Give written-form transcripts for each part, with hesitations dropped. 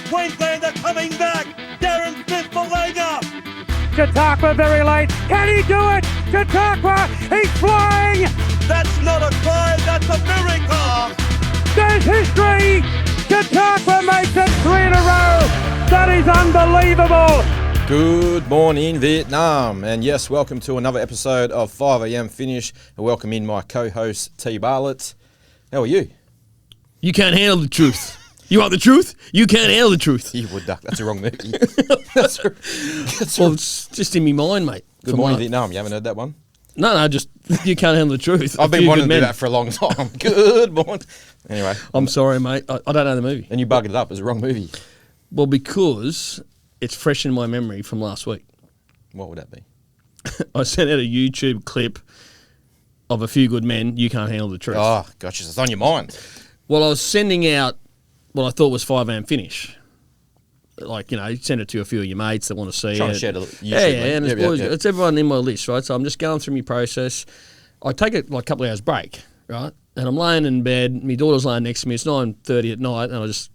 Queenslander coming back. Darren Smith for Langer. Chautauqua very late. Can he do it? Chautauqua, he's flying. That's not a try, that's a miracle. There's history. Chautauqua makes it 3 in a row. That is unbelievable. Good morning, Vietnam. And yes, welcome to another episode of 5am Finish. And welcome in my co-host, T. Bartlett. How are you? You can't handle the truth. You want the truth? You can't handle the truth. You would duck. That's a wrong movie. Well, it's just in my mind, mate. Good morning, Vietnam. You haven't heard that one? No, just you can't handle the truth. I've been wanting to do that for a long time. Good morning. Anyway. I'm sorry, mate. I don't know the movie. And you bugged it up. It was a wrong movie. Well, because it's fresh in my memory from last week. What would that be? I sent out a YouTube clip of A Few Good Men, You Can't Handle the Truth. Oh, gotcha. It's on your mind. Well, I was sending out what I thought was 5am Finish. Like, send it to a few of your mates that want to see Trying it. to share the YouTube and link. it's everyone in my list, right? So I'm just going through my process. I take a couple of hours break, right? And I'm laying in bed. My daughter's laying next to me. It's 9:30 at night, and I just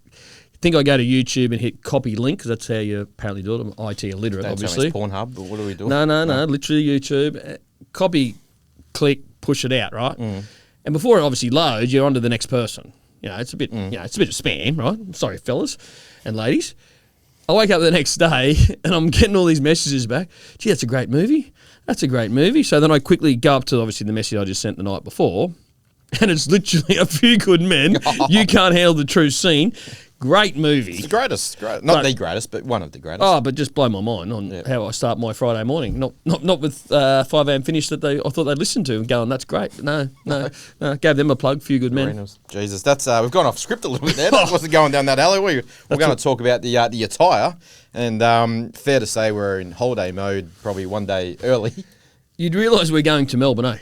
think I go to YouTube and hit copy link, because that's how you apparently do it. I'm IT illiterate, Don't obviously. tell me it's Pornhub, but what are we doing? No, literally YouTube. Copy, click, push it out, right? And before it obviously loads, you're on to the next person. It's a bit, it's a bit of spam, right? Sorry, fellas and ladies. I wake up the next day and I'm getting all these messages back. Gee, that's a great movie. That's a great movie. So then I quickly go up to obviously the message I just sent the night before, and it's literally A Few Good Men. You Can't Handle the Truth scene. Great movie. It's the greatest. Not the greatest, but one of the greatest. Oh, but just blow my mind on how I start my Friday morning. Not with 5am Finish that I thought they'd listen to and going, that's great. No. Gave them a plug, Few Good Men. Jesus, that's we've gone off script a little bit there. That wasn't going down that alley. We're going to talk about the attire, and fair to say we're in holiday mode, probably one day early. You'd realise we're going to Melbourne, eh?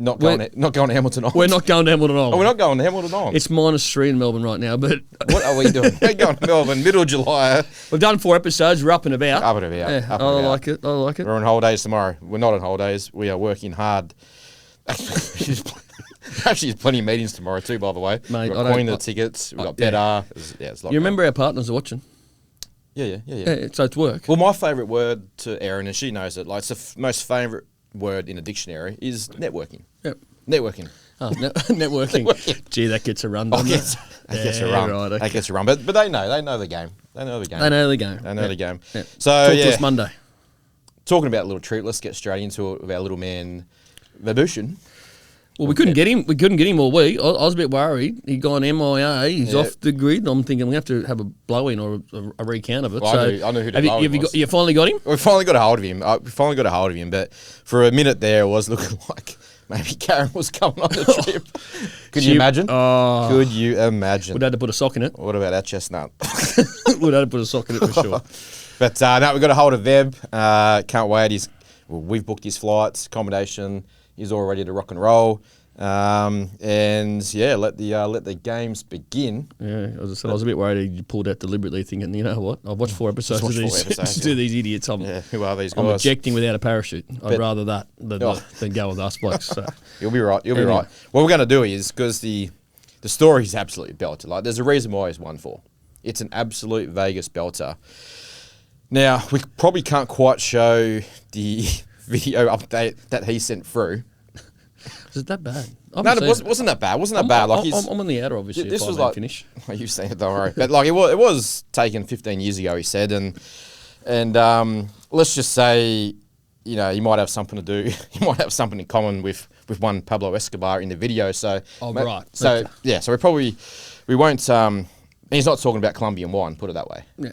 Not going to Hamilton on. We're not going to Hamilton on. Oh, we're not going to Hamilton on. It's -3 in Melbourne right now, but... What are we doing? We're going to Melbourne, middle of July. We've done 4 episodes. We're up and about. Up and about. Yeah, I like it. We're on holidays tomorrow. We're not on holidays. We are working hard. Actually, there's plenty of meetings tomorrow too, by the way. Mate, we've got Coin the tickets. We've got Better. It's you remember our partners are watching? Yeah. So it's work. Well, my favourite word to Erin, and she knows it, like it's the most favourite word in a dictionary, is networking. Yep. Networking. Oh, networking. Gee, that gets a run, doesn't it? That gets a run. Right, okay. That gets a run. But they know the game. They know the game. Yeah. So Talk to us Monday. Talking about little treat, let's get straight into it with our little man, Vabushin. Well, we couldn't get him. We couldn't get him all week. I was a bit worried. He'd gone MIA. He's off the grid. I'm thinking we have to have a blow-in or a recount of it. Well, I know who the blow-in was. You finally got him? We finally got a hold of him. But for a minute there, it was looking like maybe Karen was coming on the trip. Could you imagine? Could you imagine? We'd have to put a sock in it. What about that chestnut? We'd have to put a sock in it for sure. But no, we got a hold of Veb. Can't wait. We've booked his flights, accommodation. He's all ready to rock and roll. Let the games begin. Yeah, as I said, I was a bit worried he pulled out deliberately, thinking, you know what? I've watched 4 episodes of these. Do these idiots. Who are these guys? I'm ejecting without a parachute. I'd rather that than go with us blokes. So. You'll be right. You'll be right. What we're going to do is, because the story is absolutely belter. Like, there's a reason why he's 1-4. It's an absolute Vegas belter. Now, we probably can't quite show the video update that he sent through. Was it that bad? No, it wasn't that bad. I'm on the outer, obviously. This was like finish. You've seen it, don't worry. But like it was taken 15 years ago, he said, and let's just say, you might have something to do. You might have something in common with one Pablo Escobar in the video. So right. So okay. So we won't. He's not talking about Colombian wine. Put it that way. Yeah.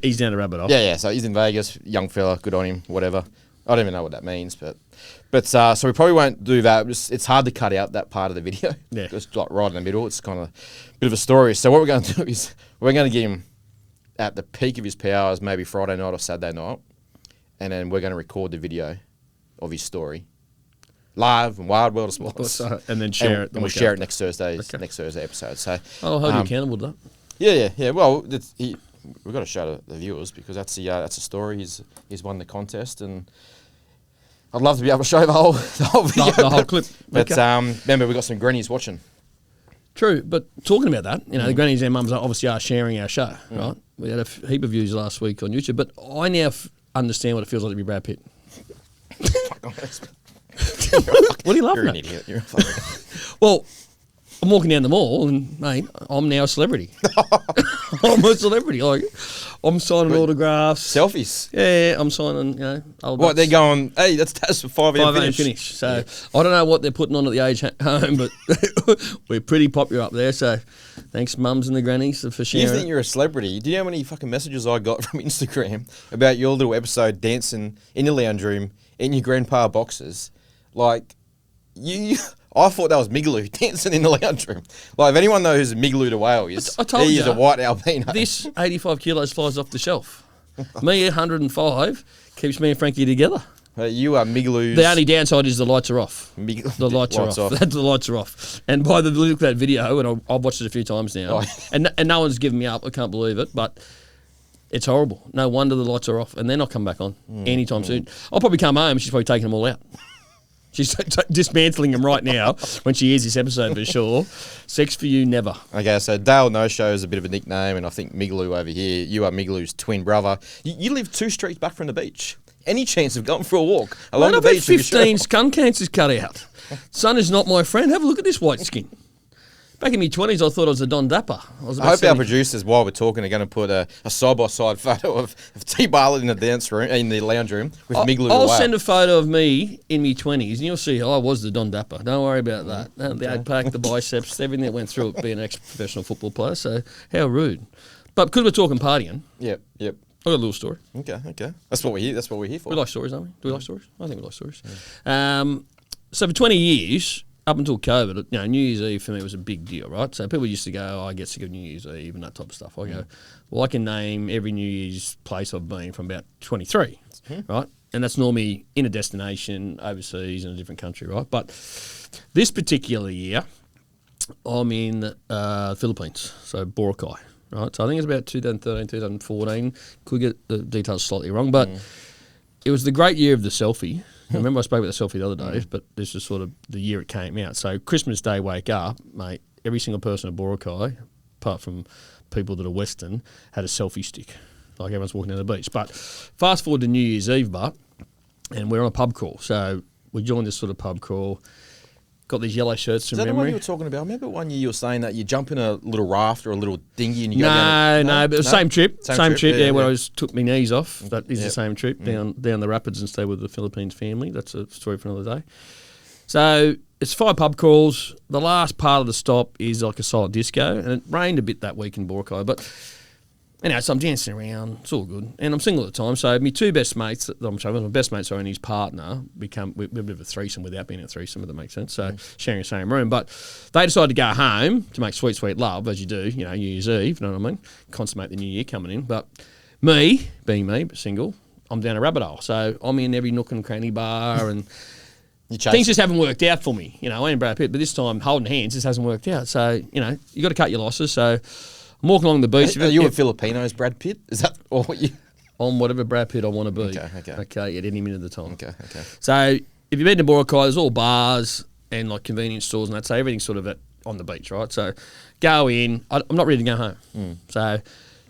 He's down to rub it off. Yeah. So he's in Vegas, young fella, good on him. Whatever. I don't even know what that means, but so we probably won't do that. It's hard to cut out that part of the video. Yeah. It's like right in the middle. It's kind of a bit of a story. So what we're going to do is we're going to get him at the peak of his powers, maybe Friday night or Saturday night, and then we're going to record the video of his story live and Wild World of Sports, and then share it. And we'll share it next Thursday episode. So I'll hold you accountable to that. Yeah. Well, we've got to show the viewers, because that's a story. He's won the contest, and I'd love to be able to show the whole video. The whole clip. But remember, we've got some grannies watching. True, but talking about that, the grannies and mums obviously are sharing our show, right? We had a heap of views last week on YouTube, but I now understand what it feels like to be Brad Pitt. What are you laughing You're at? an idiot. You're a fucking... Well, I'm walking down the mall and, mate, I'm now a celebrity. I'm a celebrity. Like, I'm signing autographs. Selfies. Yeah, I'm signing, old What, they're nuts. going, hey, that's for 5 a.m. 5 a.m. finish. finish. So I don't know what they're putting on at the age home, but we're pretty popular up there. So thanks, mums and the grannies, for You sharing. think you're a celebrity? Do you know how many fucking messages I got from Instagram about your little episode dancing in the lounge room in your grandpa boxes? Like, I thought that was Migaloo dancing in the lounge room. Like, if anyone knows who Migaloo the whale is, I told he is you, a white albino. This 85 kilos flies off the shelf. Me, 105, keeps me and Frankie together. You are Migaloo's... The only downside is the lights are off. The lights are off. The lights are off. And by the look of that video, and I've watched it a few times now, and no one's given me up. I can't believe it, but it's horrible. No wonder the lights are off, and they're not coming back on anytime soon. I'll probably come home. She's probably taking them all out. She's dismantling them right now when she hears this episode for sure. Sex for you, never. Okay, so Dale No Show is a bit of a nickname, and I think Migaloo over here, you are Migaloo's twin brother. You live 2 streets back from the beach. Any chance of going for a walk along Mate, the I've beach? had 15 scum cancers cut out. Sun is not my friend. Have a look at this white skin. Back in my 20s, I thought I was a Don Dapper. I hope our producers, while we're talking, are going to put a side-by-side photo of T. Bartlett in the dance room, in the lounge room, with Migaloo I'll the whale. send a photo of me in my 20s, and you'll see I was the Don Dapper. Don't worry about that. The 8-pack, the biceps, everything that went through it being an ex-professional football player, so how rude. But because we're talking partying, Yep. I've got a little story. Okay. That's what we're here for. We like stories, don't we? Do we like stories? I think we like stories. So for 20 years, up until COVID, New Year's Eve for me was a big deal, right? So people used to go, I get sick of New Year's Eve and that type of stuff. I go, well, I can name every New Year's place I've been from about 23, right? And that's normally in a destination, overseas, in a different country, right? But this particular year, I'm in the Philippines, so Boracay, right? So I think it's about 2013, 2014. Could get the details slightly wrong, but it was the great year of the selfie. I remember I spoke about the selfie the other day, but this is sort of the year it came out. So Christmas Day, wake up, mate, every single person at Boracay, apart from people that are Western, had a selfie stick. Like everyone's walking down the beach. But fast forward to New Year's Eve, and we're on a pub crawl. So we joined this sort of pub crawl. Got these yellow shirts from Is that the one memory. you were talking about? I remember one year you were saying that you jump in a little raft or a little dinghy and you go No, down. but it was same trip. Same trip, yeah, where yeah. I took my knees off. That is Yep. the same trip, down the rapids and stay with the Philippines family. That's a story for another day. So it's 5 pub crawls. The last part of the stop is like a silent disco, and it rained a bit that week in Boracay, but anyway, so I'm dancing around. It's all good. And I'm single at the time, so my 2 best mates, my best mates are and his partner, we have a bit of a threesome without being a threesome, if that makes sense. So sharing the same room. But they decided to go home to make sweet, sweet love, as you do, New Year's Eve, you know what I mean? Consummate the new year coming in. But me, being me, but single, I'm down a rabbit hole. So I'm in every nook and cranny bar and things just haven't worked out for me. I am Brad Pitt, but this time holding hands just hasn't worked out. So, you got to cut your losses. So I'm walking along the beach. Are you a Filipino's Brad Pitt? Is that all what you... On whatever Brad Pitt I want to be. Okay. At any minute of the time. Okay. So if you've been to Boracay, there's all bars and like convenience stores and that. So everything's sort of on the beach, right? So go in. I'm not ready to go home. So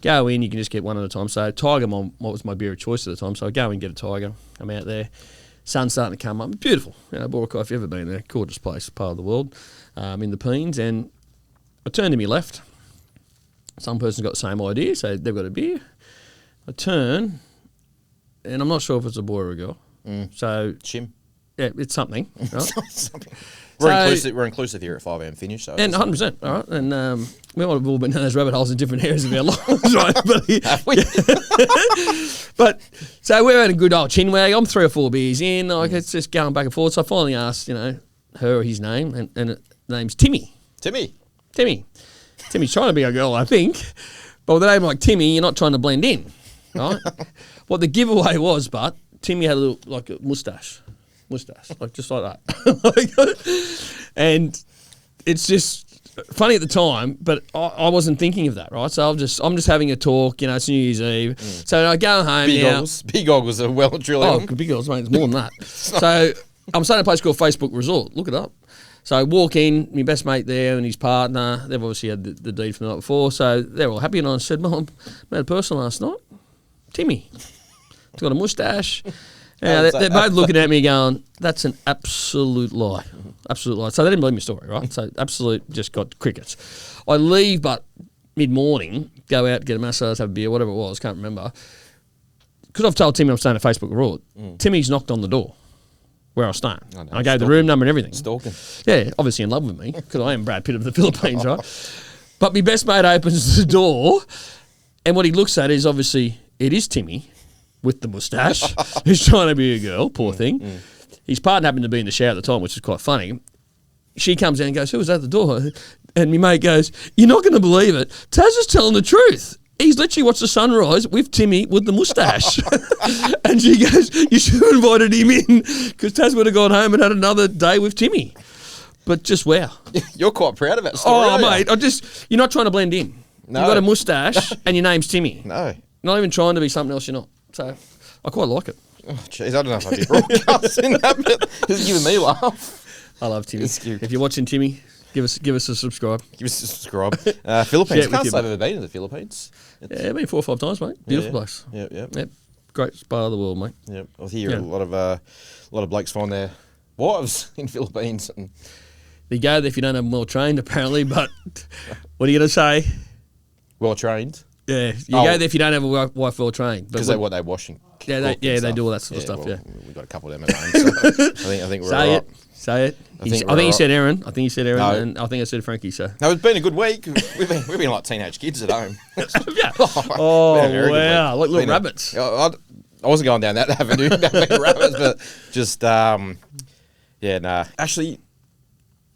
go in. You can just get one at a time. So Tiger what was my beer of choice at the time. So I go in, get a Tiger. I'm out there. Sun's starting to come up. Beautiful. Boracay, if you've ever been there, gorgeous place, part of the world, in the Peens. And I turn to my left. Some person's got the same idea, so they've got a beer. I turn, and I'm not sure if it's a boy or a girl. So Chim. Yeah, it's something. Right? We're inclusive here at 5 a.m. finish. So and 100%, all right. And we might have all been down those rabbit holes in different areas of our lives, right? But so we're having a good old chin wag. I'm 3 or 4 beers in. Like it's just going back and forth. So I finally asked, her or his name, and the name's Timmy. Timmy's trying to be a girl, I think. But with a name like Timmy, you're not trying to blend in, right? What the giveaway was, but Timmy had a little, like a moustache, like just like that. And it's just funny at the time, but I wasn't thinking of that, right? So I'm just having a talk, it's New Year's Eve. So I go home Big goggles are well and truly on. big goggles, mate, it's more than that. So I'm staying at a place called Facebook Resort. Look it up. So I walk in, my best mate there and his partner, they've obviously had the deed from the night before, so they're all happy. And I said, Mum, I made a person last night. Timmy. He's got a moustache. They're both looking at me going, that's an absolute lie. Absolute lie. So they didn't believe my story, right? So absolute, just got crickets. I leave, but mid-morning, go out, get a massage, have a beer, whatever it was, can't remember. Because I've told Timmy I'm staying at Facebook Abroad. Timmy's knocked on the door where I was staying. I gave the room number and everything. Stalking. Yeah, obviously in love with me, because I am Brad Pitt of the Philippines, right? But my best mate opens the door, and what he looks at is obviously, it is Timmy with the moustache, who's trying to be a girl, poor thing. His partner happened to be in the shower at the time, which is quite funny. She comes in and goes, who was at the door? And my mate goes, you're not going to believe it. Taz is telling the truth. He's literally watched the sunrise with Timmy with the moustache. And she goes, you should have invited him in, because Taz would have gone home and had another day with Timmy. But just wow. You're quite proud of that story. Oh, mate, you're not trying to blend in. No. You've got a moustache and your name's Timmy. No. Not even trying to be something else you're not. So I quite like it. Oh, jeez, I don't know if I'd be broadcasting that, but it's giving me a laugh. I love Timmy. It's cute. If you're watching Timmy, give us a subscribe. Give us a subscribe. Philippines. Can't say I've ever been to the Philippines. Yeah, I've been 4 or 5 times, mate. Beautiful place. Yep. Great part of the world, mate. Yep. I hear a lot of blokes find their wives in Philippines. And You go there if you don't have them well trained, apparently. But what are you going to say? well trained. Yeah, you go there if you don't have a wife well trained. Because they're washing. They do all that sort of stuff. Yeah, we've got a couple of them at home. So I think we're all right. Say it. I think you said Aaron. I think you said Aaron, and I think I said Frankie. So no, it's been a good week. We've been like teenage kids at home. Yeah. Oh wow, like little rabbits. I wasn't going down that avenue, being rabbits, but just Actually,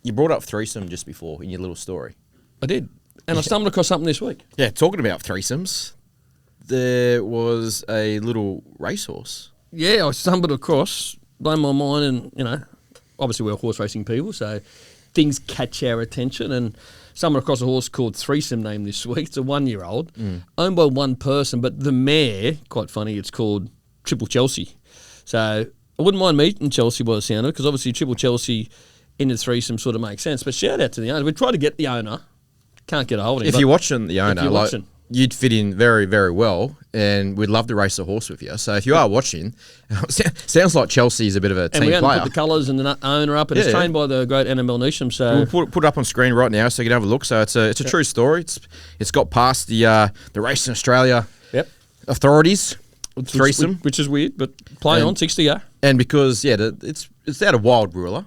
you brought up threesome just before in your little story. I did, and I stumbled across something this week. Yeah, talking about threesomes, there was a little racehorse. Yeah, I stumbled across, blown my mind, and obviously we're horse racing people, so things catch our attention. And stumbled across a horse called Threesome named this week. It's a 1-year-old, owned by one person, but the mare, quite funny, it's called Triple Chelsea. So I wouldn't mind meeting Chelsea by the sound of it, because obviously Triple Chelsea in the threesome sort of makes sense. But shout out to the owner. We tried to get the owner, can't get a hold of him. If you're watching the owner, you'd fit in very, very well, and we'd love to race a horse with you. So if you are watching, sounds like Chelsea's a bit of a team player. And we had to put the colours and the owner up, and it's trained by the great Annabelle Newsham. So we'll put it up on screen right now so you can have a look. So it's a true story. It's got past the Racing Australia authorities. Threesome, which is weird, but play on 60 go. And because it's out of Wild Ruler,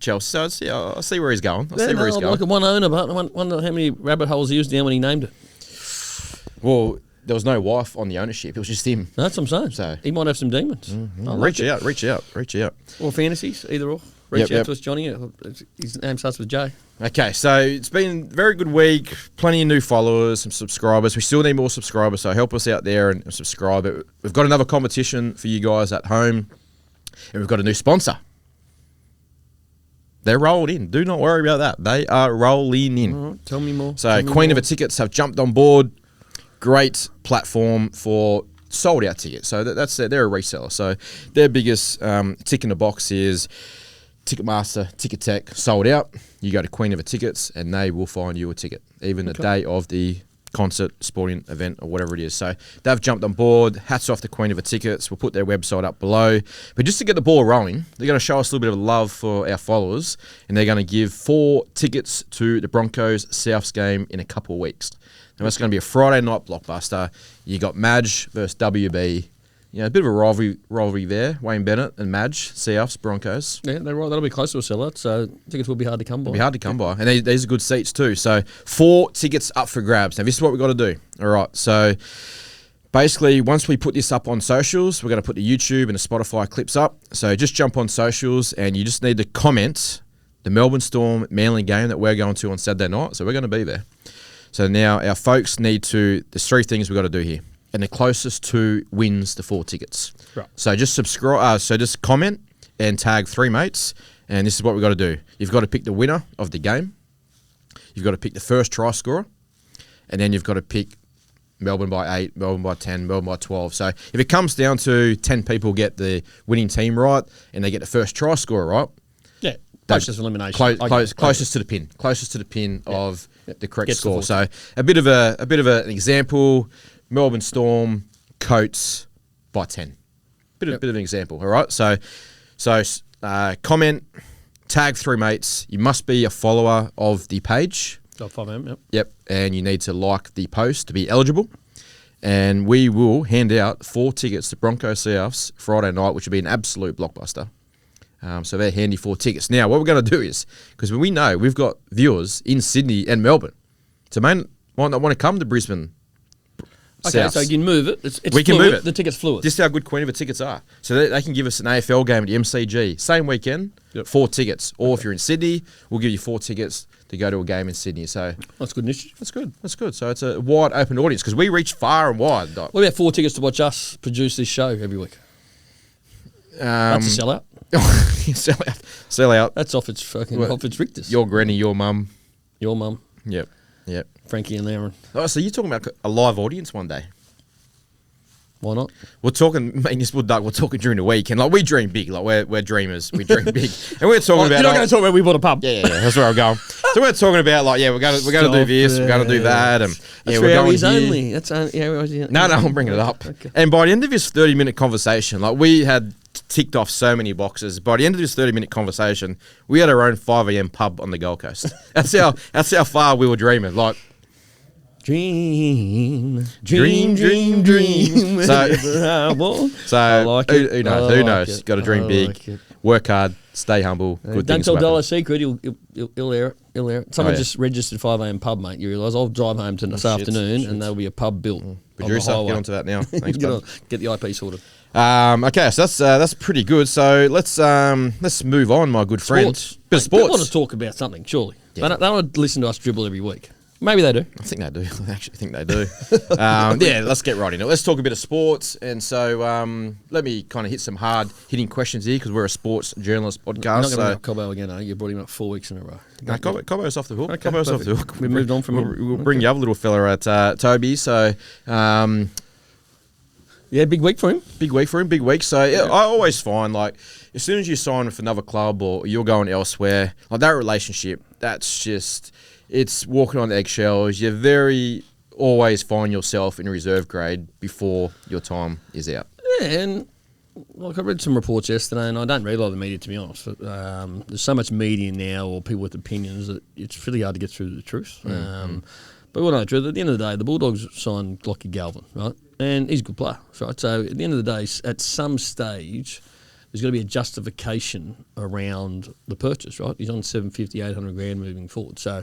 Chelsea. So I see where he's going. I see where he's going. Like one owner, but I wonder how many rabbit holes he was down when he named it. Well, there was no wife on the ownership. It was just him. That's what I'm saying. So he might have some demons. Reach out. Or fantasies, either or. Reach out to us, Johnny. His name starts with J. Okay, so it's been a very good week. Plenty of new followers, some subscribers. We still need more subscribers, so help us out there and subscribe. We've got another competition for you guys at home, and we've got a new sponsor. They're rolled in. Do not worry about that. They are rolling in. All right, tell me more. So Queen of the Tickets have jumped on board. Great platform for sold out tickets. So they're a reseller. So their biggest tick in the box is Ticketmaster, Ticketek, sold out. You go to Queen of the Tickets and they will find you a ticket, even the day of the concert, sporting event, or whatever it is. So they've jumped on board. Hats off to Queen of the Tickets. We'll put their website up below. But just to get the ball rolling, they're going to show us a little bit of love for our followers, and they're going to give 4 tickets to the Broncos Souths game in a couple of weeks. Now, that's going to be a Friday night blockbuster. You got Madge versus WB. A bit of a rivalry there. Wayne Bennett and Madge, Souths, Broncos. Yeah, they're right. That'll be close to a sellout, so tickets will be hard to come by. It'll be hard to come by. And these are good seats too. So 4 tickets up for grabs. Now, this is what we've got to do. All right. So basically, once we put this up on socials, we're going to put the YouTube and the Spotify clips up. So just jump on socials and you just need to comment the Melbourne Storm Manly game that we're going to on Saturday night. So we're going to be there. So now our folks there's 3 things we've got to do here. And the closest to wins the 4 tickets. Right. So just subscribe. So just comment and tag 3 mates. And this is what we've got to do. You've got to pick the winner of the game. You've got to pick the first try scorer. And then you've got to pick Melbourne by 8, Melbourne by 10, Melbourne by 12. So if it comes down to 10 people get the winning team right and they get the first try scorer right, Process of elimination. Closest to the pin. Closest to the pin of the correct Gets the score. 40. So a bit of an example. Melbourne Storm, Coates by 10. Bit of an example. All right. So comment, tag 3 mates. You must be a follower of the page. Yep. And you need to like the post to be eligible. And we will hand out 4 tickets to Broncos Souths Friday night, which will be an absolute blockbuster. So they're handy 4 tickets. Now, what we're going to do is, because we know we've got viewers in Sydney and Melbourne, so might not want to come to Brisbane. Okay, Souths. so you can move it. We can move it. The ticket's fluid. This is how good Queen of the tickets are. So they can give us an AFL game at the MCG. Same weekend, 4 tickets. Or if you're in Sydney, we'll give you 4 tickets to go to a game in Sydney. So That's good initiative. That's good. So it's a wide open audience because we reach far and wide. What about 4 tickets to watch us produce this show every week? That's a sellout. Sell out. That's off its Richter's. Your granny, your mum. Your mum. Yep. Frankie and Aaron. Oh, so you're talking about a live audience one day? Why not? We're talking, me and this Doug, we're talking during the week, and like we dream big, like we're dreamers, we dream big, and we're talking about. You're not going to talk about we bought a pub. Yeah, that's where I'm going. So we're talking about like, we're going to do this, we're going to do that, and That's we're going here. only. That's only. No, I'm bringing it up. Okay. And by the end of this 30-minute conversation, like we had ticked off so many boxes. By the end of this 30-minute conversation, we had our own 5 a.m. pub on the Gold Coast. That's how far we were dreaming. Like. Dream. So I like it. Who knows? I Who like knows? it. Got to dream I big, like it. work hard, stay humble. Good Don't things tell will happen. Dollar Secret. He'll air it. He'll air it. Someone yeah. just registered 5 a.m. pub, mate. You realise? I'll drive home to this afternoon, and there'll be a pub built. Producer, on the get onto that now. Thanks, get, bud. get the IP sorted. Okay, so that's pretty good. So let's move on, my good friend. Sports. Bit of Mate, people want sports. to talk about something, surely. Yeah. They don't want to listen to us dribble every week. Maybe they do. I think they do. I actually think they do. Let's get right into it. Let's talk a bit of sports. And so let me kind of hit some hard-hitting questions here because we're a sports journalist podcast. You're not going to bring up Cobbo again, are you? You brought him up 4 weeks in a row. No, Cobbo's off the hook. Okay, Cobbo's off the perfect. hook. We've moved on from him. We'll bring the other little fella at Toby. So Yeah, big week for him. big week for him. Big week. So I always find like as soon as you sign with another club or you're going elsewhere, like that relationship, that's just it's walking on eggshells. You very always find yourself in reserve grade before your time is out. Yeah, and like I read some reports yesterday, and I don't read a lot of the media, to be honest. But, there's so much media now, or people with opinions, that it's really hard to get through to the truth. But we all know the truth. At the end of the day, the Bulldogs signed Lockie Galvin, right? And he's a good player, right? So at the end of the day, at some stage, there's got to be a justification around the purchase, right? He's on 750, 800 grand moving forward. So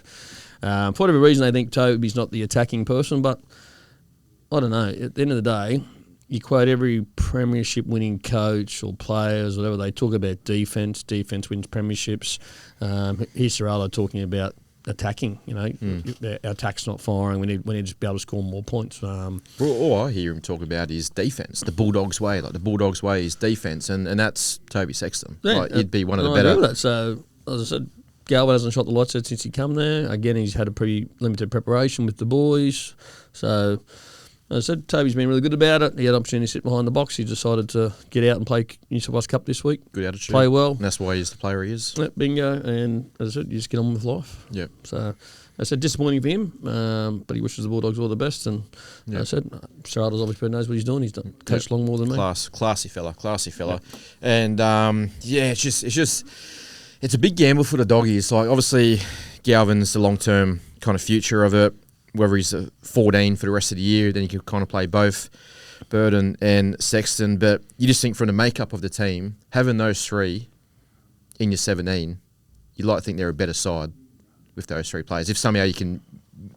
for whatever reason, they think Toby's not the attacking person, but I don't know. At the end of the day, you quote every premiership winning coach or players, whatever, they talk about defence. Defence wins premierships. Here's Serralo talking about attacking, our attack's not firing. We need to be able to score more points. All I hear him talk about is defence, the Bulldogs way. Like the Bulldogs way is defence, and that's Toby Sexton. Yeah, like, he'd be one of the I better. agree with that. So as I said, Galvin hasn't shot the lights out since he come there. Again, he's had a pretty limited preparation with the boys. So as I said, Toby's been really good about it. He had an opportunity to sit behind the box. He decided to get out and play New South Wales Cup this week. Good attitude. Play well. And that's why he's the player he is. Yep, bingo. And as I said, you just get on with life. Yep. So I said disappointing for him, but he wishes the Bulldogs all the best. And as I said, Serrato's obviously knows what he's doing. He's done coached long more than me. Classy fella. Yep. And it's a big gamble for the doggies. Like obviously, Galvin's the long term kind of future of it. Whether he's 14 for the rest of the year, then you can kind of play both Burden and Sexton. But you just think from the makeup of the team, having those three in your 17, you'd like to think they're a better side with those three players. If somehow you can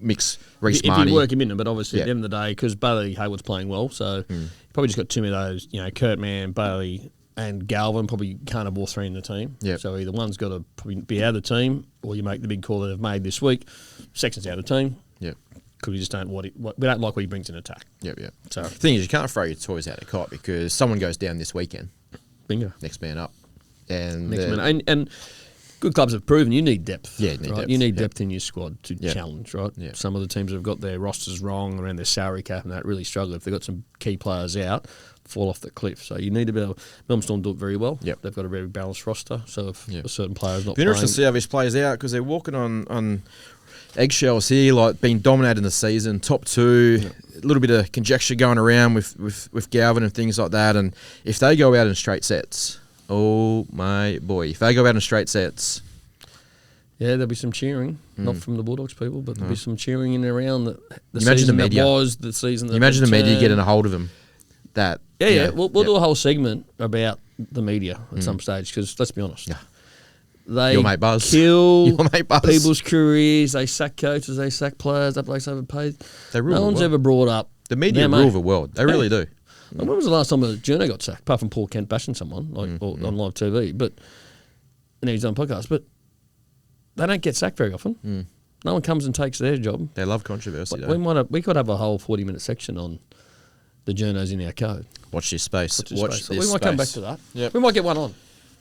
mix Reece If Marnie. you work him in, but obviously at the end of the day, because Bailey Hayward's playing well, so you probably just got too many of those, Kurt Mann, Bailey and Galvin probably can't have all three in the team. Yep. So either one's got to probably be out of the team, or you make the big call that they've made this week. Sexton's out of the team. Yep. Because we just don't we don't like what he brings in attack. Yep. So The thing is, you can't throw your toys out of the cot because someone goes down this weekend. bingo. Next man up. And Next minute. And good clubs have proven you need depth. Yeah, you need right? depth, You need yeah. depth in your squad to challenge, right? Yeah. Some of the teams have got their rosters wrong around their salary cap and that really struggle. If they've got some key players out, fall off the cliff. So you need to be able... Melbourne Storm do it very well. Yep. They've got a very balanced roster. So if a certain player's not Be interesting to see how this plays out because they're walking on eggshells here, like being dominated in the season, top two, a little bit of conjecture going around with Galvin and things like that. And if they go out in straight sets, oh my boy, if they go out in straight sets, yeah, there'll be some cheering, not from the Bulldogs people, but there'll be some cheering in and around the Imagine season the media. that was, the season that imagine the media returned. getting a hold of them. That We'll do a whole segment about the media at some stage because let's be honest, they Your mate Buzz. kill Your mate Buzz. people's careers. They sack coaches, they sack players. That bloke's overpaid. They rule No the one's world. ever brought up The media their rule mate. the world. They really do. And when was the last time a journo got sacked? Apart from Paul Kent bashing someone or on live TV, but and he's on podcast. But they don't get sacked very often. No one comes and takes their job. They love controversy. Though. We could have a whole 40-minute section on the journos in our code. Watch this space. Watch So this we might come back space. to that. Yep. We might get one on.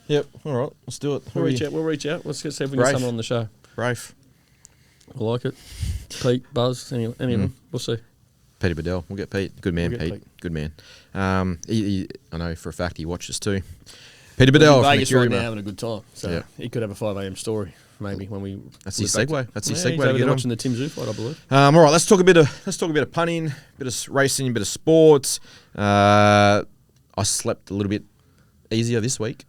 Yep. All right. Let's do it. We'll reach out. Let's see if we can get Rafe. someone on the show. Rafe. I like it. Pete, Buzz, any of them. We'll see. Peter Bedell. We'll get Pete. Good man, We'll get Pete. Good man. I know for a fact he watches too. Peter Bedell He's in from Vegas the right Curie now Bar. having a good time. So Yeah. he could have a 5 a.m. story maybe when we. That's his look back segue. That's his Yeah, segue he's to over get there on. watching the Tim Zoo fight, I believe. All right, let's talk a bit of punting, bit of racing, a bit of sports. I slept a little bit easier this week.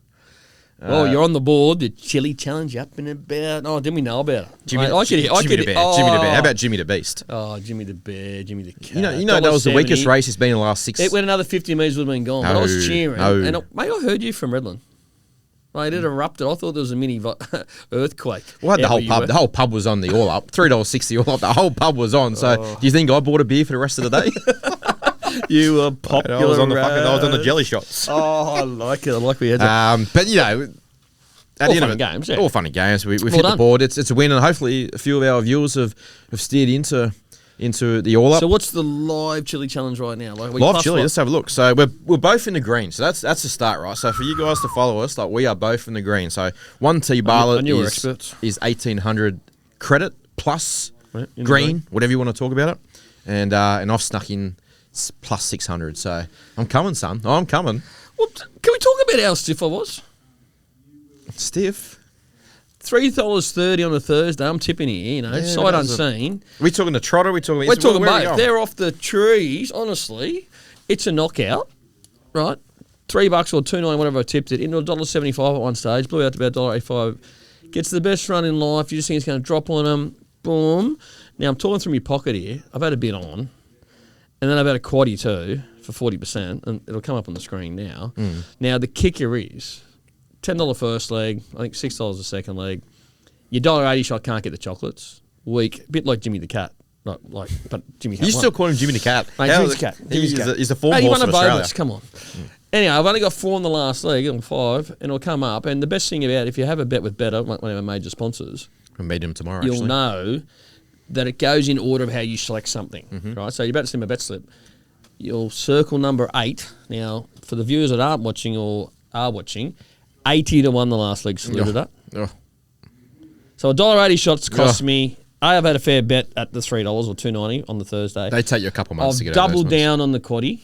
Oh, you're on the board. The chili challenge up and about. Oh, didn't we know about it? Jimmy, Mate, I could hear. Jimmy the Bear. Jimmy the Bear. How about Jimmy the Beast? Oh, Jimmy the Bear, Jimmy the Cat. You know that was the weakest $1.70. race it's been in the last 6. It went another 50 metres would have been gone. But I was No, cheering. no. And mate, I heard you from Redland. Mate, it erupted. I thought there was a mini earthquake. Well, had the out whole where you pub. were. The whole pub was on the all up. $3.60 all up. The whole pub was on. So, do you think I bought a beer for the rest of the day? You were popular. I was on the jelly shots. Oh, I like it. I like we had that. But you know, at All the end fun of it, and games, yeah. all fun and games. We've Well hit the done. board. It's a win, and hopefully a few of our viewers have steered into the all up. So what's the live chili challenge right now? Like Live chili. Let's have a look. So we're both in the green. So that's the start, right? So for you guys to follow us, like we are both in the green. So one T I barlet knew we were is experts. 1800 credit plus Right, in the green, whatever you want to talk about it. And I've snuck in plus 600. So I'm coming, son. I'm coming. Well, can we talk about how stiff I was? Stiff. $3.30 on a Thursday. I'm tipping here, Yeah, sight but that's unseen. We talking to Trotter? We talking? We're talking where are we both. going? They're off the trees. Honestly, it's a knockout, right? $3 or $2.90, whatever I tipped it, into $1.75 at one stage. Blew out to about $1.85. Gets the best run in life. You just think it's going to drop on them. Boom. Now I'm talking from your pocket here. I've had a bit on, and then I've had a quaddie too for 40%, and it'll come up on the screen now. Now the kicker is $10 first leg. I think $6 the second leg. Your $1.80 shot can't get the chocolates. Weak, a bit like Jimmy the Cat. Like, but Jimmy Cat You won. still call him Jimmy the Cat? Mate, How- Jimmy's the cat. Jimmy's the cat. He's the form Hey, he horse won of a Australia. bonus. Come on. Anyway, I've only got 4 in the last leg on 5, and it'll come up. And the best thing about if you have a bet with Better, like one of our major sponsors, We'll meet him tomorrow. you'll actually. know that it goes in order of how you select something, right? So you're about to see my bet slip. You'll circle number 8. Now, for the viewers that aren't watching or are watching, 80 to 1 the last leg saluted up. Oh. So a $1.80 shots cost Oh. me. I've had a fair bet at the $3 or $2.90 on the Thursday. They take you a couple months to I've get out of doubled those ones. down on the quaddie.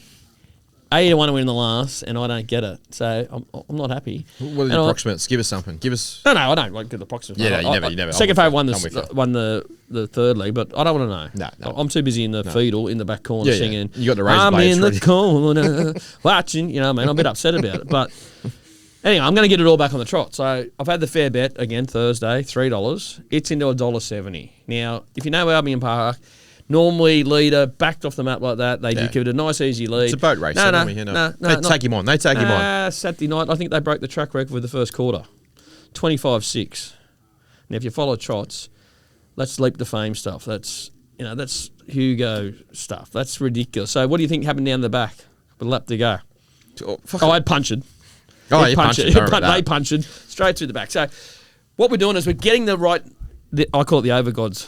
80 to 1 to win the last, and I don't get it. So I'm not happy. What are And the I- approximates? Give us something. Give us. No, I don't like the approximate. Yeah, I- you never. Second I'm favourite with you. won the third leg, but I don't want to know. No. I'm too busy in the fetal in the back corner Yeah, yeah. singing. You got the razor I'm blades in ready." the corner watching. You know, what I mean, I'm a bit upset about it, but anyway, I'm going to get it all back on the trot. So I've had the fair bet again Thursday, $3. It's into $1.70. Now, if you know Albion Park, normally leader backed off the map like that, they Yeah. give it a nice easy lead. It's a boat race. No, They take him on. They take him on. Saturday night, I think they broke the track record with the first quarter, 25-6. Now, if you follow trots, that's leap to fame stuff. That's Hugo stuff. That's ridiculous. So, what do you think happened down the back with a lap to go? Oh, I'd punched. Oh, you punched it. Don't worry about They that. punched straight through the back. So, what we're doing is we're getting the right. I call it the overgods.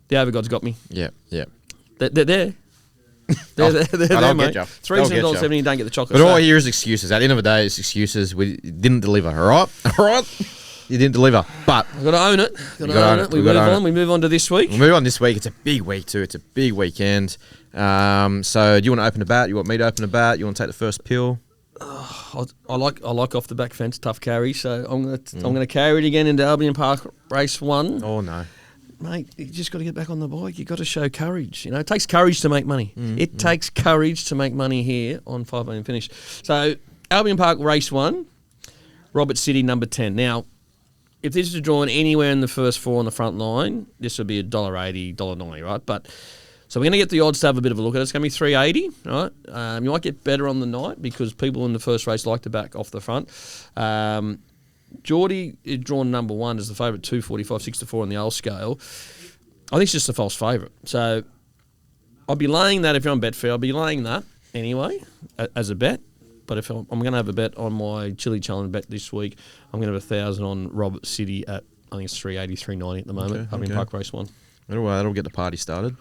The overgods got me. Yeah, yeah. They're there. They're there, I'll mate. get you. $3 I'll get you. $7.70, you don't get the chocolate. But all So- here is excuses. At the end of the day, it's excuses. We didn't deliver. All right, all right. You didn't deliver. But I've got to own it. Got to own it. We move on. We move on to this week. we'll move on this week. It's a big week too. It's a big weekend. So do you want to open the bat? You want me to open the bat? You want to take the first pill? I like off the back fence tough carry, so I'm gonna carry it again into Albion Park Race 1. Oh no. Mate, you just got to get back on the bike. You got to show courage. You know, it takes courage to make money. It takes courage to make money here on 5 a.m. finish. So Albion Park Race 1, Robert City number 10. Now, if this is drawn anywhere in the first 4 on the front line, this would be $1.80, $1.90, right? But so we're going to get the odds to have a bit of a look at it. It's going to be $3.80, right? You might get better on the night because people in the first race like to back off the front. Geordie is drawn number 1 as the favourite, 245, 6-4 on the old scale. I think it's just a false favourite. So I'll be laying that if you're on Betfair. I'll be laying that anyway as a bet. But if I'm going to have a bet on my Chili Challenge bet this week, I'm going to have 1,000 on Robert City at, I think it's 380, 390 at the moment. Albion Park Race 1. That'll get the party started.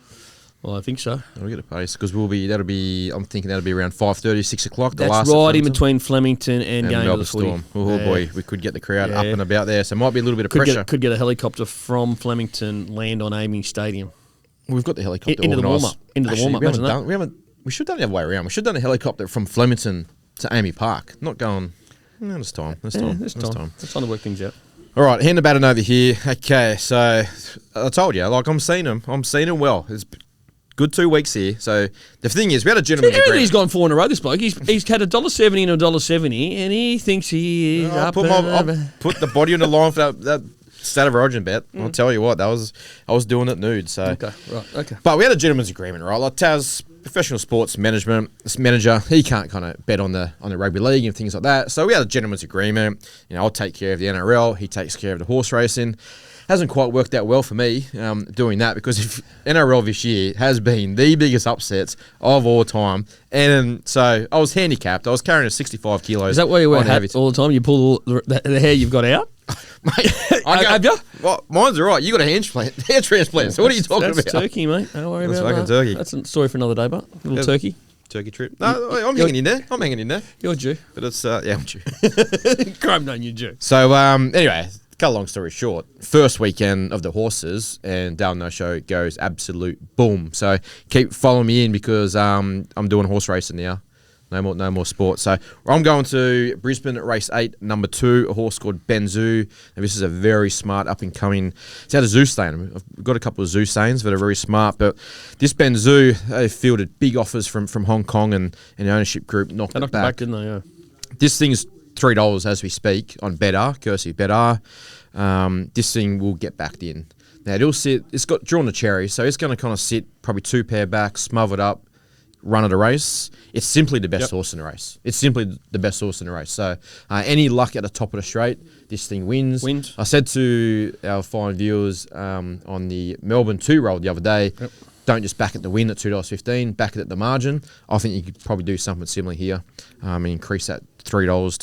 Well, I think so. That'll get the party because I'm thinking that'll be around 5:30, 6 o'clock. That's right in between Flemington and going to the footy. Storm. Oh boy, we could get the crowd up and about there, so it might be a little bit of pressure. Could get a helicopter from Flemington, land on Amy Stadium. We've got the helicopter into the organised. warm up. We should have done the other way around. We should have done a helicopter from Flemington to Amy Park. Not going. No, there's time. There's time. It's time to work things out. All right, hand the baton over here. Okay, so I told you, I'm seeing him well. It's good 2 weeks here. So the thing is, we had a gentleman. He's gone 4 in a row. This bloke. He's had $1.70 and $1.70, and he thinks he is I'll put the body on the line for that State of Origin bet. I'll tell you what, I was doing it nude. So okay. But we had a gentleman's agreement, right? Like Taz, professional sports manager, he can't kind of bet on the rugby league and things like that. So we had a gentleman's agreement. You know, I'll take care of the NRL. He takes care of the horse racing. Hasn't quite worked out well for me doing that because if NRL this year has been the biggest upsets of all time. And so I was handicapped. I was carrying 65 kilos. Is that why you wear a hat all the time? You pull all the hair you've got out? Mate, have you? Well, mine's all right. You got a hair transplant. So what are you talking that's about? Turkey, mate. Don't worry that's about fucking that. turkey. That's a story for another day, but a little turkey. Turkey trip. No, I'm hanging in there. You're due. But it's, I'm due. Crime done, you're due. So, anyway, cut a long story short, first weekend of the horses and Dale No Show goes absolute boom. So keep following me in because I'm doing horse racing now. No more sport. So I'm going to Brisbane at race 8, number 2, a horse called Benzu. And this is a very smart up and coming. It's had a zoo stain. I've got a couple of zoo stains that are very smart, but this Benzu, they fielded big offers from Hong Kong and the ownership group knocked it back. Didn't they? Yeah. This thing's $3 as we speak on Better, courtesy of Better. This thing will get backed in. Now it'll sit. It's got drawn to cherry, so it's going to kind of sit probably 2 pair back, smothered up. Run at a race, it's simply the best horse in the race. It's simply the best horse in the race. So any luck at the top of the straight, this thing wins. I said to our fine viewers on the Melbourne 2 roll the other day, don't just back at the win at $2.15, back it at the margin. I think you could probably do something similar here and increase that $3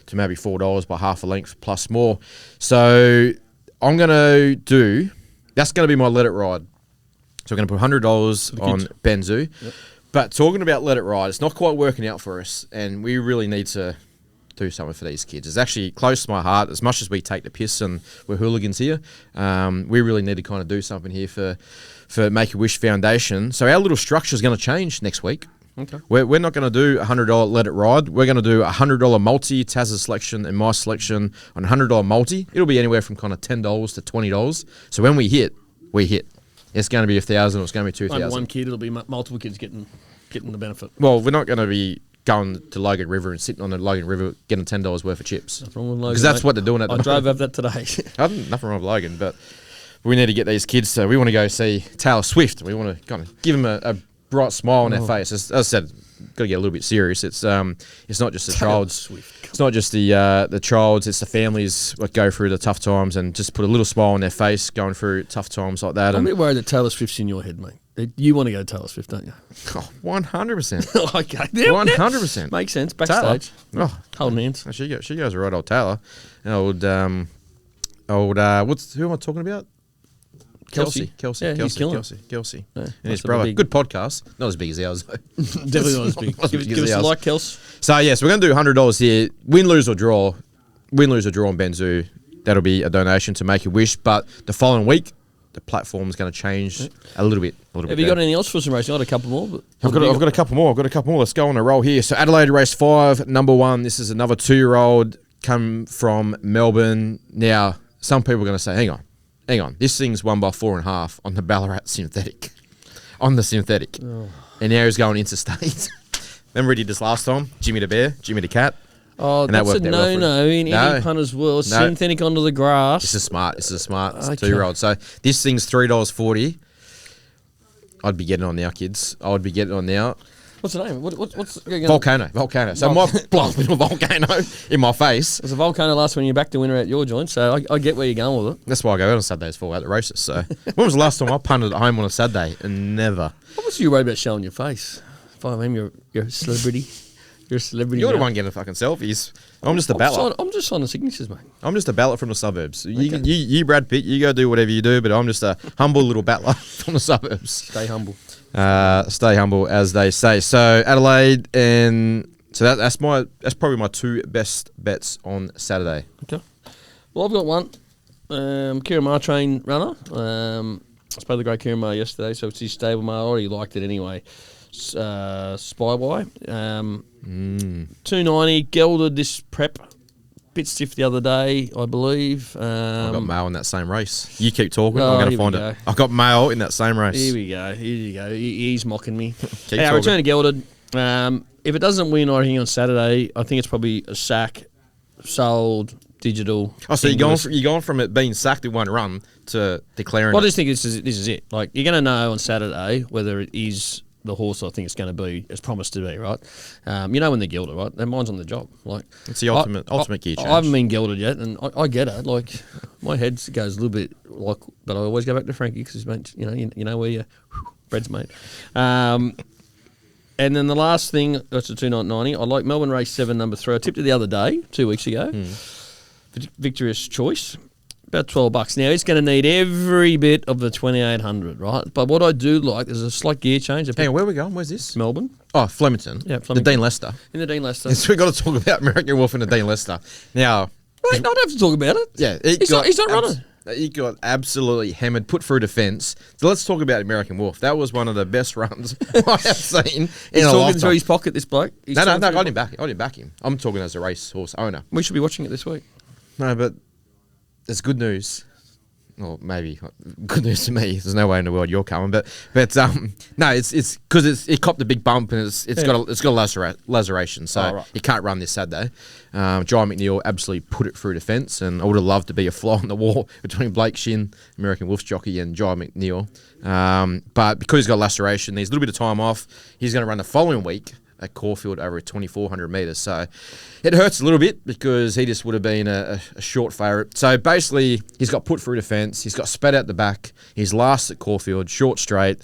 to maybe $4 by half a length plus more. So I'm going to that's going to be my let it ride. So we're going to put $100 on Benzu. Yep. But talking about let it ride, it's not quite working out for us, and we really need to do something for these kids. It's actually close to my heart. As much as we take the piss and we're hooligans here, we really need to kind of do something here for Make-A-Wish Foundation. So our little structure is going to change next week. Okay. We're not going to do a $100 let it ride. We're going to do a $100 multi, Taz's selection and my selection on a $100 multi. It'll be anywhere from kind of $10 to $20. So when we hit, we hit. It's going to be 1,000 or it's going to be 2,000. One kid, it'll be multiple kids getting the benefit. Well, we're not going to be going to Logan River and sitting on the Logan River getting $10 worth of chips. Nothing wrong with Logan. Because that's what they're doing at the moment. I drove over that today. Nothing wrong with Logan, but we need to get these kids. So we want to go see Taylor Swift. We want to kind of give them a bright smile on their face. As I said, got to get a little bit serious. It's not just the child's. It's not just the child's. It's the families that go through the tough times and just put a little smile on their face going through tough times like that. I'm a bit worried that Taylor Swift's in your head, mate. You want to go to Taylor Swift, don't you? 100%. Okay, 100%. Makes sense. Backstage, holding hands. She goes right, old Taylor. Who am I talking about? Kelsey. Yeah, Kelsey. Yeah, and his brother. Good podcast. Not as big as ours, though. Definitely not as big. Give us a like, Kels. So, yes, we're going to do $100 here. Win, lose, or draw. Win, lose, or draw on Benzu. that'll be a donation to Make-A-Wish. But the following week, the platform's going to change a little bit. Have you got anything else for some racing? I had a couple more. But I've got a couple more. Let's go on a roll here. So Adelaide race 5, number 1. This is another 2-year-old come from Melbourne. Now, some people are going to say, hang on. This thing's won by 4.5 on the Ballarat synthetic. On the synthetic. Oh. And now he's going interstate. Remember he did this last time? Jimmy the Bear, Jimmy the Cat. Oh, that's a no-no in any punter's world. No. Synthetic onto the grass. This is smart. It's a 2-year-old. So this thing's $3.40. I'd be getting on now, kids. I would be getting on now. What's the name? What's Volcano. So my little volcano in my face. It was a volcano last when you're back to winter at your joint, so I get where you're going with it. That's why I go out on Saturdays for at the races. So when was the last time I punted at home on a Saturday? And never. What was you worried about showing your face? If I mean, you're a celebrity. You're a celebrity. You're the one getting fucking selfies. I'm just a battler. I'm just on the signatures, mate. I'm just a battler from the suburbs. You, Brad Pitt, you go do whatever you do, but I'm just a humble little battler from the suburbs. Stay humble. Stay humble, as they say. So Adelaide, and so that's probably my 2 best bets on Saturday. Okay. Well, I've got one. Kieran Maher train runner. I spoke to the great Kieran Maher yesterday, so it's his stable Maher. I already liked it anyway. Spyway. 290, gelded this prep. Bit stiff the other day, I believe. I got Mail in that same race. You keep talking, I'm going to find it. I got Mail in that same race. Here we go. He's mocking me. Return to gelded. If it doesn't win or anything on Saturday, I think it's probably a sack, sold, digital. Oh, so you're going from it being sacked in one run to declaring. Well, I just think this is it. Like, you're going to know on Saturday whether it is the horse I think it's going to be, as promised to be, right? You know when they're gelded, right? Their mind's on the job. Like, it's the ultimate gear change. I haven't been gelded yet, and I get it. Like, my head goes a little bit like, but I always go back to Frankie because you know where your bread's made. And then the last thing, that's a 2.90. I like Melbourne race 7, number 3. I tipped it the other day, 2 weeks ago. Victorious Choice. About $12. Now, it's going to need every bit of the 2,800, right? But what I do like, there's a slight gear change. Hey, where are we going? Where's this? Melbourne. Oh, Flemington. Yeah, Flemington. The Dean Lester. In the Dean Lester. So we've got to talk about American Wolf and the Dean Lester. Now... Right, I don't have to talk about it. Yeah. He's not running. He got absolutely hammered, put through defence. So let's talk about American Wolf. That was one of the best runs I have seen He's in a talking lifetime. through his pocket, this bloke. No, I didn't back him. I'm talking as a racehorse owner. We should be watching it this week. No, but there's good news. Well, maybe good news to me. There's no way in the world you're coming, but no, it's because it copped a big bump and it's got a laceration, so it can't run this Saturday. John McNeil absolutely put it through defence, and I would have loved to be a fly on the wall between Blake Shin, American Wolf's jockey, and John McNeil. But because he's got a laceration, needs a little bit of time off. He's going to run the following week at Caulfield over 2,400 metres. So it hurts a little bit because he just would have been a short favourite. So basically, he's got put through defence. He's got spat out the back. He's last at Caulfield, short straight.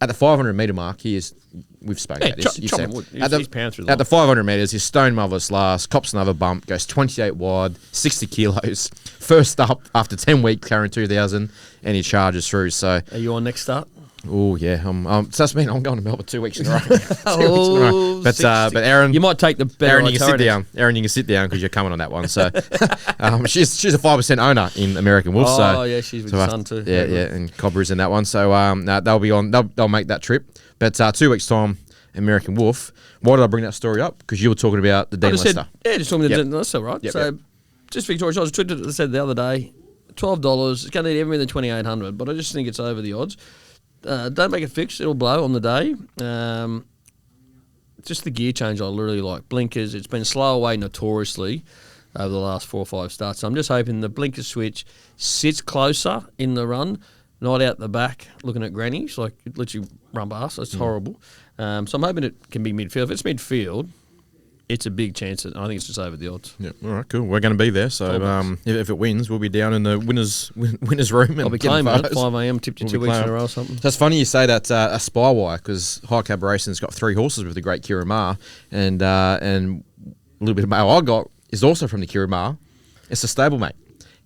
At the 500 metre mark, we've spoken about this. At the 500 metres, he's stone marvellous last, cops another bump, goes 28 wide, 60 kilos. First up after 10 weeks, carrying 2,000, and he charges through. So, are you on next start? Oh yeah, so that's mean I'm going to Melbourne 2 weeks in a row. But Aaron, you might take the better. Aaron, you can sit down. Aaron, you can sit down because you're coming on that one. So she's a 5% owner in American Wolf. Oh yeah, she's with the son too. Yeah, and Cobra's in that one. So they'll be on. They'll make that trip. But 2 weeks time, American Wolf. Why did I bring that story up? Because you were talking about the Dean Lester. Just talking about the Dean Lester, right? Just Victoria. I was tweeted it. I said the other day, $12. It's going to need everything 2,800, but I just think it's over the odds. Don't make it fixed. It'll blow on the day. Just the gear change I really like. Blinkers. It's been slow away notoriously over the last 4 or 5 starts. So I'm just hoping the blinker switch sits closer in the run, not out the back looking at grannies. Like, it literally rump ass. It's horrible. So I'm hoping it can be midfield. If it's midfield, it's a big chance. I think it's just over the odds. Yeah, all right, cool. We're going to be there. So if it wins, we'll be down in the winners room. I'll be claiming it. 5 a.m. Tipped you 2 weeks in a row or something. So it's funny you say that a Spywire, because High Cab Racing's got 3 horses with the great Kiramar, and a little bit of mail I got is also from the Kiramar. It's a stablemate.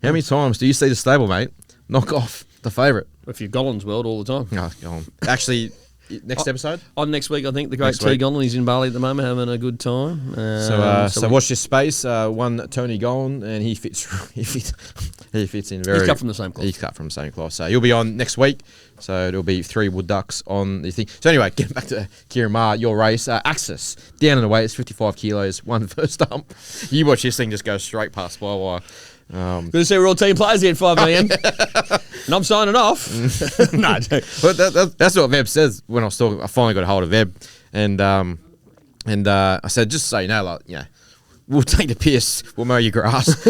How many times do you see the stablemate knock off the favourite? If you're Gollins World all the time. Oh, go on. Actually, next episode? On next week, I think the great Next T. week. Golan, he's in Bali at the moment, having a good time. So watch this space. One Tony Golan, and he fits in very. He's cut from the same cloth. He's cut from the same cloth. So he'll be on next week. So there'll be 3 wood ducks on the thing. So anyway, getting back to Kieran Maher, your race. Axis down and away. It's 55 kilos. One first hump. You watch this thing just go straight past by wire. Good to see we're all team players here at 5 a.m. And I'm signing off. No, But that's what Veb says when I was talking. I finally got a hold of Veb, and I said, just so you know, like, you know, we'll take the piss, we'll mow your grass,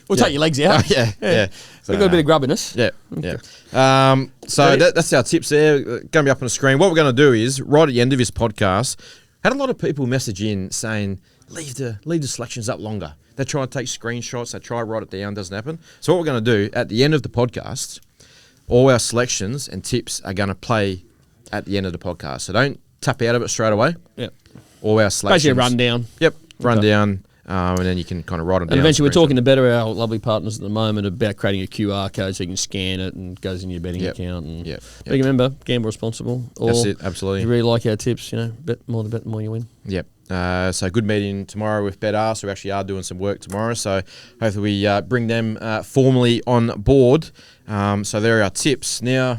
We'll take your legs out. yeah. So, We've got a bit of grubbiness. Yeah. So that's our tips there. Going to be up on the screen. What we're going to do is right at the end of this podcast, had a lot of people message in saying leave the selections up longer. They try and take screenshots. They try to write it down. Doesn't happen. So what we're going to do at the end of the podcast, all our selections and tips are going to play at the end of the podcast. So don't tap out of it straight away. Yep. All our selections. Basically a rundown. Yep. Rundown. And then you can kind of write them down. And eventually we're talking to Better, our lovely partners at the moment, about creating a QR code so you can scan it and it goes in your betting account. And But remember, gamble responsible. Or that's it, absolutely. If you really like our tips, you know, bet more you win. Yep. So good meeting tomorrow with Better. So we actually are doing some work tomorrow. So hopefully we bring them formally on board. So there are our tips. Now,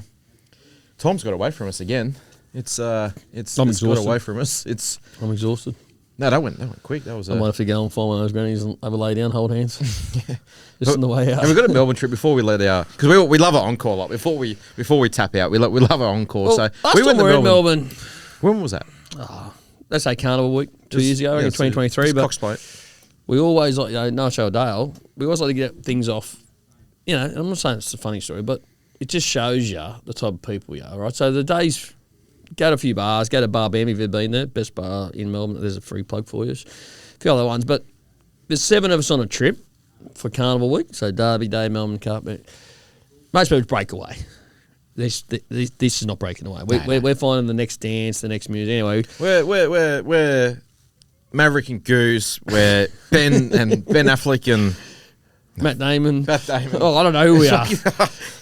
Tom's got away from us again. It's got away from us. I'm exhausted. No, that went quick. That was. I might have to go and find one of those grannies and have a lay down, hold hands. Just on the way out. And we've got a Melbourne trip before we let our, because we love our encore. Like before we tap out, we love our encore. Well, so we went to Melbourne. When was that? Let's say Carnival Week 2 years ago, in 2023. But Coxboat. we always like, no show Dale. We always like to get things off. You know, I'm not saying it's a funny story, but it just shows you the type of people we are, right? So the days. Go to a few bars. Go to Bar Bam if you've been there. Best bar in Melbourne. There's a free plug for you. A few other ones. But there's 7 of us on a trip for Carnival Week. So Derby Day, Melbourne Cup. Most people break away. This is not breaking away. We're finding the next dance, the next music. Anyway. We're Maverick and Goose. We're Ben Affleck and Matt Damon. Oh, I don't know who we are.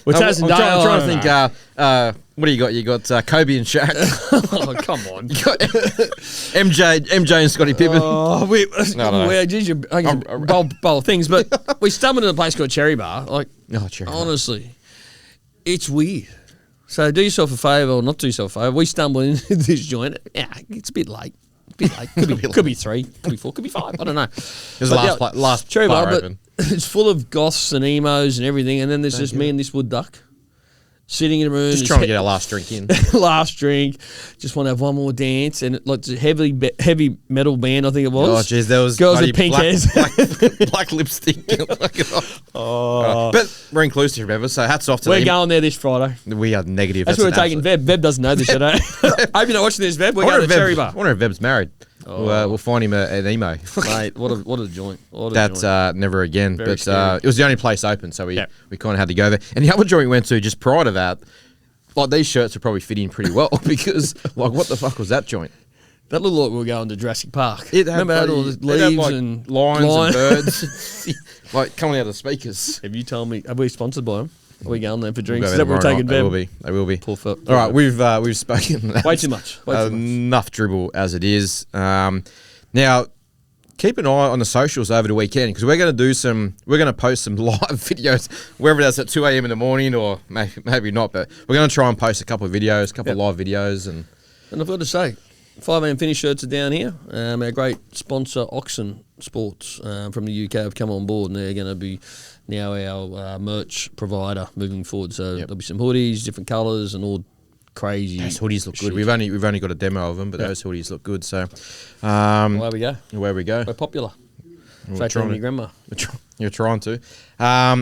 We're Taz and Dale. I'm trying to think. What do you got? You got Kobe and Shaq. Oh, come on. You got MJ and Scottie Pippen. Oh, bowl things. But we stumbled in a place called Cherry Bar. Like, Cherry Bar. Honestly, it's weird. So do yourself a favour or not do yourself a favour. We stumbled into this joint. Yeah, it's a bit late. Could be 3, could be 4, could be 5. I don't know. It was last Cherry Bar, but open. it's full of goths and emos and everything. And then there's just me and this wood duck sitting in a room. Just trying to get our last drink in. Last drink. Just want to have one more dance. And it's a heavy metal band, I think it was. Oh, jeez. There was girls with pink hairs. Black lipstick. But we're inclusive, remember? So hats off to them. We're going there this Friday. We are negative. That's where we're taking Veb. Veb doesn't know this yet. I hope you're not watching this, Veb. We're going to Cherry Bar. I wonder if Veb's married. We'll find him an emo. Mate, what a joint. That's never again. Very but scary. it was the only place open, so we kind of had to go there. And the other joint we went to just prior to that, like these shirts would probably fit in pretty well because, like, what the fuck was that joint? That looked like we were going to Jurassic Park. Remember had all the leaves and lines and birds, like coming out of the speakers. Have you told me? Are we sponsored by them? Are we going there for drinks? We'll We're taking They will be. Poor foot. All right, we've spoken way too much. Enough dribble as it is. Now, keep an eye on the socials over the weekend because we're going to post some live videos, wherever that's at 2 a.m. in the morning or maybe not, but we're going to try and post a couple of videos, of live videos. And I've got to say, 5 a.m. finish shirts are down here. Our great sponsor, Oxen Sports from the UK, have come on board and they're going to be now our merch provider moving forward. So there'll be some hoodies, different colours and all crazy. Those hoodies look good. We've only got a demo of them, but those hoodies look good. So away we go. We're popular. Fat your grandma. You're trying to.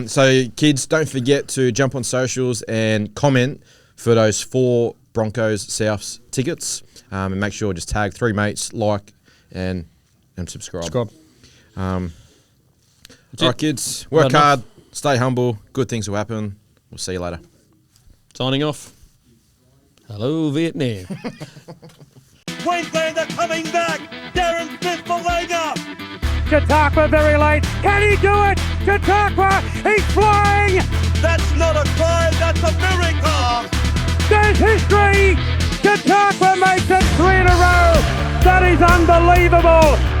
So kids, don't forget to jump on socials and comment for those 4 Broncos Souths tickets. And make sure just tag 3 mates, like and subscribe. All right, kids, work hard, stay humble, good things will happen. We'll see you later. Signing off. Hello, Vietnam. Queenslander coming back. Darren Smith-Malanga. Chautauqua very late. Can he do it? Chautauqua, he's flying. That's not a try. That's a miracle. There's history. Chautauqua makes it 3 in a row. That is unbelievable.